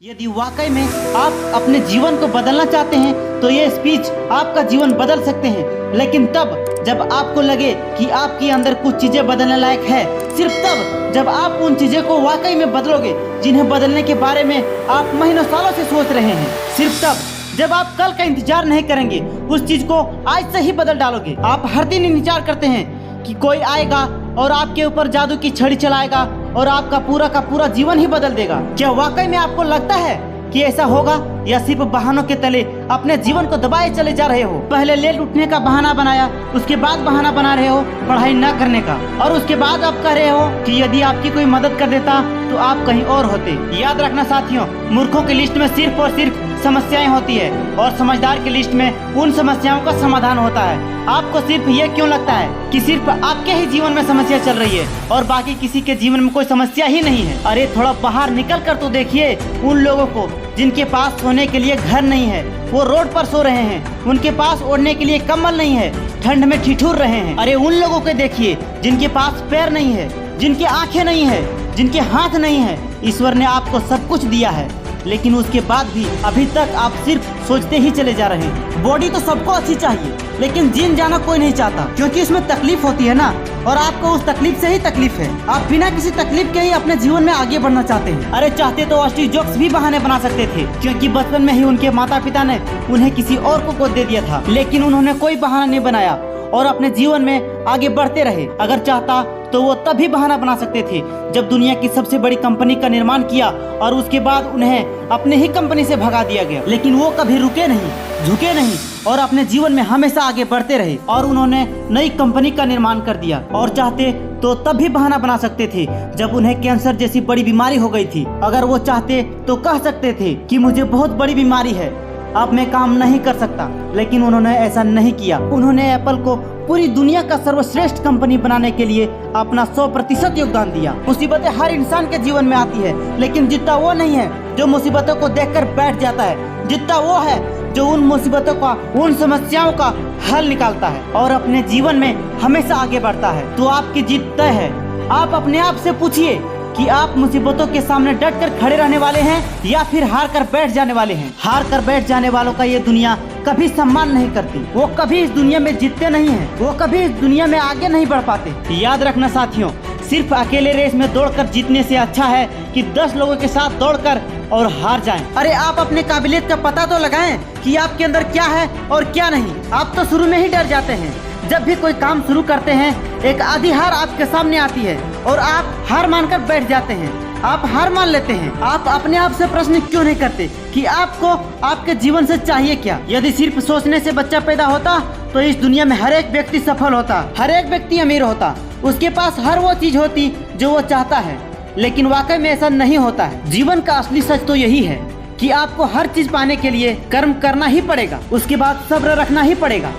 यदि वाकई में आप अपने जीवन को बदलना चाहते हैं तो ये स्पीच आपका जीवन बदल सकते हैं, लेकिन तब जब आपको लगे कि आपके अंदर कुछ चीज़ें बदलने लायक है। सिर्फ तब जब आप उन चीज़ों को वाकई में बदलोगे जिन्हें बदलने के बारे में आप महीनों सालों से सोच रहे हैं। सिर्फ तब जब आप कल का इंतजार नहीं करेंगे, उस चीज़ को आज से ही बदल डालोगे। आप हर दिन इंतजार करते हैं कि कोई आएगा और आपके ऊपर जादू की छड़ी चलाएगा और आपका पूरा का पूरा जीवन ही बदल देगा। क्या वाकई में आपको लगता है कि ऐसा होगा, या सिर्फ बहानों के तले अपने जीवन को दबाए चले जा रहे हो? पहले लेट उठने का बहाना बनाया, उसके बाद बहाना बना रहे हो पढ़ाई न करने का, और उसके बाद आप कह रहे हो कि यदि आपकी कोई मदद कर देता तो आप कहीं और होते। याद रखना साथियों, मूर्खों की लिस्ट में सिर्फ और सिर्फ समस्याएं होती है और समझदार की लिस्ट में उन समस्याओं का समाधान होता है। आपको सिर्फ ये क्यों लगता है कि सिर्फ आपके ही जीवन में समस्या चल रही है और बाकी किसी के जीवन में कोई समस्या ही नहीं है? अरे थोड़ा बाहर निकल कर तो देखिए उन लोगों को जिनके पास सोने के लिए घर नहीं है, वो रोड पर सो रहे हैं। उनके पास ओढ़ने के लिए कंबल नहीं है, ठंड में ठिठुर रहे हैं। अरे उन लोगों को देखिए जिनके पास पैर नहीं है, जिनकी आंखें नहीं है, जिनके हाथ नहीं है। ईश्वर ने आपको सब कुछ दिया है, लेकिन उसके बाद भी अभी तक आप सिर्फ सोचते ही चले जा रहे हैं। बॉडी तो सबको अच्छी चाहिए, लेकिन जिम जाना कोई नहीं चाहता, क्योंकि उसमें तकलीफ होती है ना, और आपको उस तकलीफ से ही तकलीफ है। आप बिना किसी तकलीफ के ही अपने जीवन में आगे बढ़ना चाहते हैं। अरे चाहते तो स्टीव जॉब्स भी बहाने बना सकते थे, क्योंकि बचपन में ही उनके माता पिता ने उन्हें किसी और को गोद दे दिया था, लेकिन उन्होंने कोई बहाना नहीं बनाया और अपने जीवन में आगे बढ़ते रहे। अगर चाहता तो वो तभी बहाना बना सकते थे जब दुनिया की सबसे बड़ी कंपनी का निर्माण किया और उसके बाद उन्हें अपने ही कंपनी से भगा दिया गया, लेकिन वो कभी रुके नहीं, झुके नहीं और अपने जीवन में हमेशा आगे बढ़ते रहे और उन्होंने नई कंपनी का निर्माण कर दिया। और चाहते तो तब भी बहाना बना सकते थे जब उन्हें कैंसर जैसी बड़ी बीमारी हो गई थी। अगर वो चाहते तो कह सकते थे कि मुझे बहुत बड़ी बीमारी है, अब मैं काम नहीं कर सकता, लेकिन उन्होंने ऐसा नहीं किया। उन्होंने एप्पल को पूरी दुनिया का सर्वश्रेष्ठ कंपनी बनाने के लिए अपना 100% योगदान दिया। मुसीबतें हर इंसान के जीवन में आती है, लेकिन जितना वो नहीं है जो मुसीबतों को देखकर बैठ जाता है, जितना वो है जो उन मुसीबतों का, उन समस्याओं का हल निकालता है और अपने जीवन में हमेशा आगे बढ़ता है। तो आपकी जीत तय है। आप अपने आप से पूछिए कि आप मुसीबतों के सामने डट कर खड़े रहने वाले हैं या फिर हार कर बैठ जाने वाले हैं। हार कर बैठ जाने वालों का ये दुनिया कभी सम्मान नहीं करती, वो कभी इस दुनिया में जीतते नहीं हैं, वो कभी इस दुनिया में आगे नहीं बढ़ पाते। याद रखना साथियों, सिर्फ अकेले रेस में दौड़कर जीतने से अच्छा है कि 10 लोगों के साथ दौड़कर और हार जाएं। अरे आप अपने काबिलियत का पता तो लगाएं कि आपके अंदर क्या है और क्या नहीं। आप तो शुरू में ही डर जाते हैं। जब भी कोई काम शुरू करते हैं, एक आधी हार आपके सामने आती है और आप हार मानकर बैठ जाते हैं। आप हार मान लेते हैं। आप अपने आप से प्रश्न क्यों नहीं करते कि आपको आपके जीवन से चाहिए क्या? यदि सिर्फ सोचने से बच्चा पैदा होता तो इस दुनिया में हर एक व्यक्ति सफल होता, हर एक व्यक्ति अमीर होता, उसके पास हर वो चीज होती जो वो चाहता है। लेकिन वाकई में ऐसा नहीं होता है। जीवन का असली सच तो यही है कि आपको हर चीज पाने के लिए कर्म करना ही पड़ेगा, उसके बाद सब्र रखना ही पड़ेगा।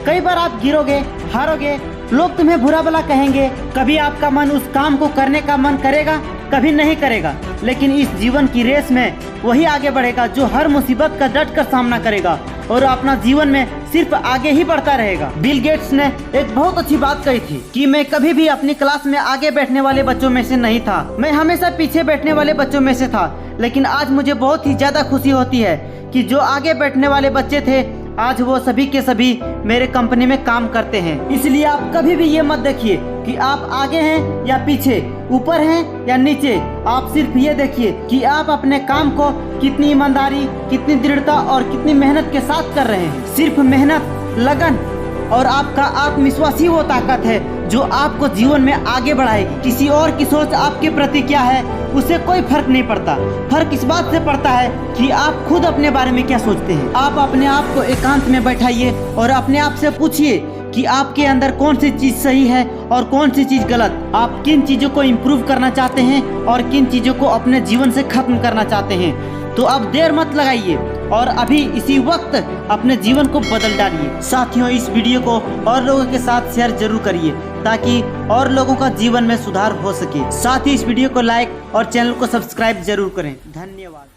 कई बार आप गिरोगे, हारोगे, लोग तुम्हें बुरा भला कहेंगे, कभी आपका मन उस काम को करने का मन करेगा, कभी नहीं करेगा, लेकिन इस जीवन की रेस में वही आगे बढ़ेगा जो हर मुसीबत का डट कर सामना करेगा और अपना जीवन में सिर्फ आगे ही बढ़ता रहेगा। बिल गेट्स ने एक बहुत अच्छी बात कही थी कि मैं कभी भी अपनी क्लास में आगे बैठने वाले बच्चों में से नहीं था, मैं हमेशा पीछे बैठने वाले बच्चों में से था। लेकिन आज मुझे बहुत ही ज्यादा खुशी होती है कि जो आगे बैठने वाले बच्चे थे, आज वो सभी के सभी मेरे कंपनी में काम करते हैं। इसलिए आप कभी भी ये मत देखिए कि आप आगे हैं या पीछे, ऊपर हैं या नीचे। आप सिर्फ ये देखिए कि आप अपने काम को कितनी ईमानदारी, कितनी दृढ़ता और कितनी मेहनत के साथ कर रहे हैं। सिर्फ मेहनत, लगन और आपका आत्मविश्वास ही वो ताकत है जो आपको जीवन में आगे बढ़ाएगी। किसी और की सोच आपके प्रति क्या है उससे कोई फर्क नहीं पड़ता। फर्क इस बात से पड़ता है कि आप खुद अपने बारे में क्या सोचते हैं। आप अपने आप को एकांत में बैठाइए और अपने आप से पूछिए कि आपके अंदर कौन सी चीज सही है और कौन सी चीज गलत। आप किन चीजों को इम्प्रूव करना चाहते हैं और किन चीजों को अपने जीवन से खत्म करना चाहते हैं। तो अब देर मत लगाइए और अभी इसी वक्त अपने जीवन को बदल डालिए। साथियों, इस वीडियो को और लोगों के साथ शेयर जरूर करिए ताकि और लोगों का जीवन में सुधार हो सके। साथ ही इस वीडियो को लाइक और चैनल को सब्सक्राइब जरूर करें। धन्यवाद।